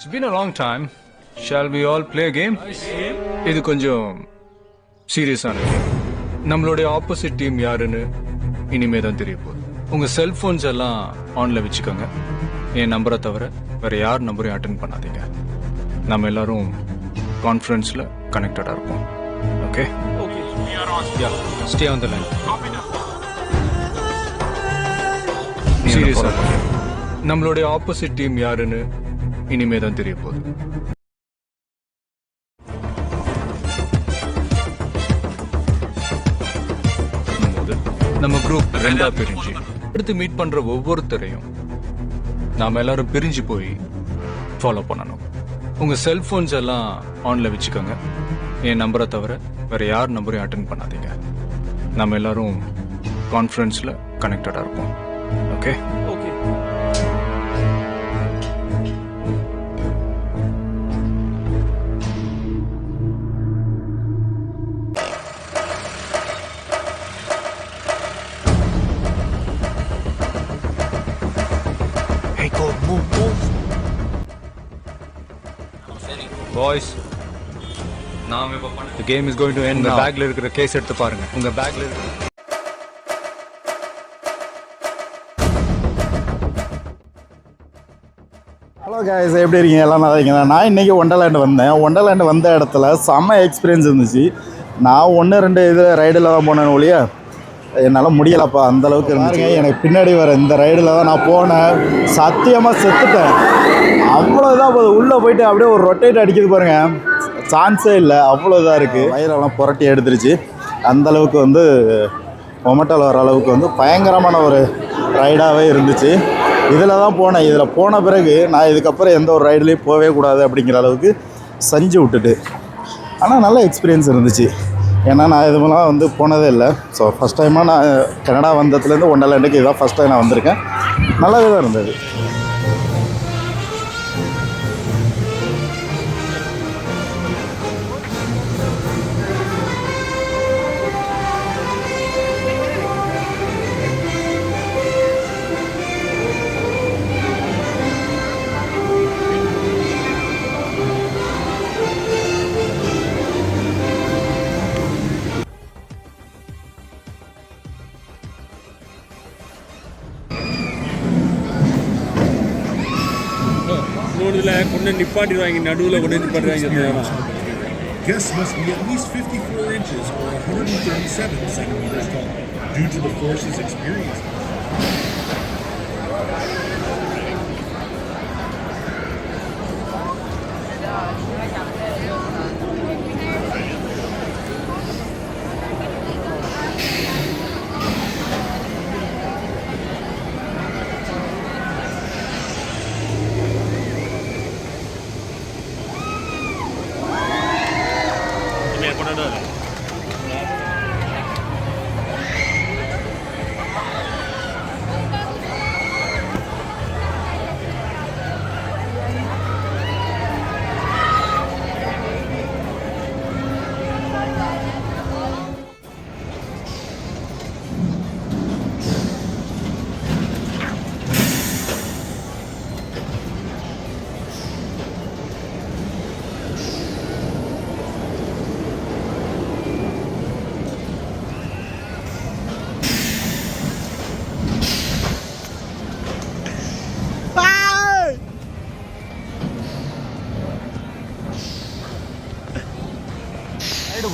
It's been a long time. Shall we all play a game? இது கொஞ்சம் சீரியஸான game. நம்மளுடைய ஆப்போசிட் டீம் யாருன்னு இனிமே தான் தெரிய போகுது. உங்க செல்போன்ஸ் எல்லாம் ஆன்ல வச்சுக்கோங்க. என் நம்பரை தவிர வேற யார் நம்பரையும் அட்டென்ட் பண்ணாதீங்க. நம்ம எல்லாரும் கான்ஃபரன்ஸ்ல கனெக்டடா இருப்போம். Okay? Yeah, stay on the line. சீரியஸா நம்மளுடைய ஆப்போசிட் டீம் யாருன்னு இனிமே தான் தெரிய போகுது. நம்ம குரூப் ரெண்டா பிரிஞ்சு அடுத்து மீட் பண்ற ஒவ்வொருத்தரையும் நாம எல்லாரும் பிரிஞ்சு போய் ஃபாலோ பண்ணணும். உங்க செல்போன்ஸ் எல்லாம் ஆன்ல வச்சுக்கோங்க. என் நம்பரை தவிர வேற யார் நம்பரையும் அட்டென்ட் பண்ணாதீங்க. நம்ம எல்லாரும் கான்ஃபரன்ஸ்ல கனெக்டடா இருப்போம். Okay? Boys, now the game is going to end. உங்க பேக்ல இருக்கிற கேஸ் எடுத்து பாருங்க. உங்க பேக்ல இருக்கிற ஹலோ கைஸ், எப்படி இருக்கீங்க? எல்லாம் நல்லா இருக்கீங்க? நான் இன்றைக்கி ஒண்டர்லேண்டு வந்தேன். ஒண்டர்லேண்டு வந்த இடத்துல செம்ம எக்ஸ்பீரியன்ஸ் இருந்துச்சு. நான் 1-2 இதில் ரைடில் தான் போனேன் ஒழிய என்னால் முடியலப்பா, அந்தளவுக்கு இருந்துச்சு. எனக்கு பின்னாடி வர இந்த ரைடில் தான் நான் போனேன். சத்தியமாக செத்துட்டேன். அவ்வளோதான் போகுது. உள்ளே போயிட்டு அப்படியே ஒரு ரொட்டேட் அடிக்குது பாருங்கள், சான்ஸே இல்லை. அவ்வளோ இதாக இருக்குது. வயிறெல்லாம் புரட்டி எடுத்துருச்சு. அந்தளவுக்கு வந்து மொமெண்டல் வர அளவுக்கு வந்து பயங்கரமான ஒரு ரைடாகவே இருந்துச்சு. இதில் தான் போனேன். இதில் போன பிறகு நான் இதுக்கப்புறம் எந்த ஒரு ரைடுலேயும் போகவே கூடாது அப்படிங்கிற அளவுக்கு செஞ்சு விட்டுட்டு, ஆனால் நல்ல எக்ஸ்பீரியன்ஸ் இருந்துச்சு. ஏன்னா நான் இதுமெல்லாம் வந்து போனதே இல்லை. ஸோ ஃபஸ்ட் டைமாக நான் கனடா வந்ததுலேருந்து ஒண்டர்லேண்டுக்கு இதுதான் ஃபஸ்ட் டைம் நான் வந்திருக்கேன். நல்லாவே தான் இருந்தது. Guests must be at least 54 inches or 137 centimeters tall due to the forces experienced.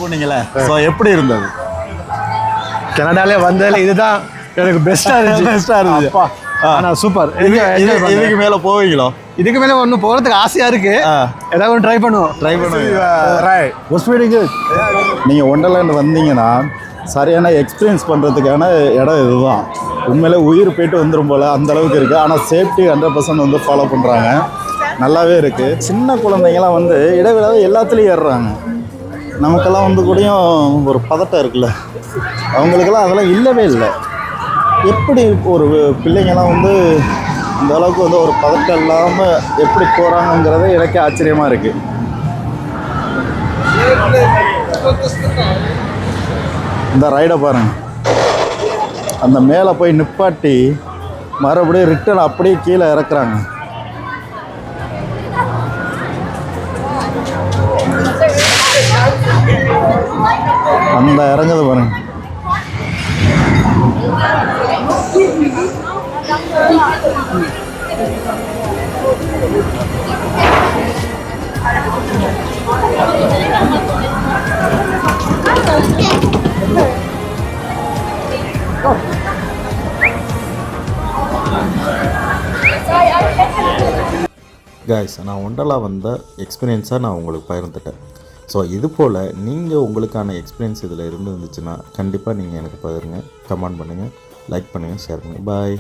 போனீங்களே, ஸோ எப்படி இருந்தது? கனடாலே வந்ததில் இதுதான் எனக்கு பெஸ்ட்டாக இருந்துச்சு. ஆனால் சூப்பர். இதுக்கு மேலே போவீங்களோ? இதுக்கு மேலே ஒன்று போகிறதுக்கு ஆசையாக இருக்குது. ஏதாவது ஒன்று ட்ரை பண்ணுவோம். நீங்கள் ஒண்டர்லேண்ட் வந்தீங்கன்னா சரியான எக்ஸ்பீரியன்ஸ் பண்ணுறதுக்கான இடம் இதுதான். உண்மையிலே உயிர் போயிட்டு வந்துடும் போல் அந்தளவுக்கு இருக்குது. ஆனால் சேஃப்டி 100% வந்து ஃபாலோ பண்ணுறாங்க. நல்லாவே இருக்குது. சின்ன குழந்தைங்களாம் வந்து இடைவிடாத எல்லாத்துலேயும் ஏறுறாங்க. நமக்கெல்லாம் வந்து கூடயும் ஒரு பதட்டம் இருக்குல்ல, அவங்களுக்கெல்லாம் அதெல்லாம் இல்லவே இல்லை. எப்படி ஒரு பிள்ளைங்கள்லாம் வந்து இந்த அளவுக்கு வந்து ஒரு பதட்டம் இல்லாமல் எப்படி போகிறாங்கங்கிறதே எனக்கே ஆச்சரியமாக இருக்குது. இந்த ரைடை பாருங்கள், அந்த மேலே போய் நிப்பாட்டி மறுபடியும் ரிட்டன் அப்படியே கீழே இறக்குறாங்க. அந்த இறங்குது பாருங்க. கைஸ், நான் ஒண்டர்லா வந்த எக்ஸ்பீரியன்ஸாக நான் உங்களுக்கு பகிர்ந்துட்டேன். ஸோ இது போல் நீங்கள் உங்களுக்கான எக்ஸ்பீரியன்ஸ் இதில் இருந்துச்சுன்னா கண்டிப்பாக நீங்கள் எனக்கு பகிருங்க, கமெண்ட் பண்ணுங்கள், லைக் பண்ணுங்கள், ஷேர் பண்ணுங்கள். பாய்.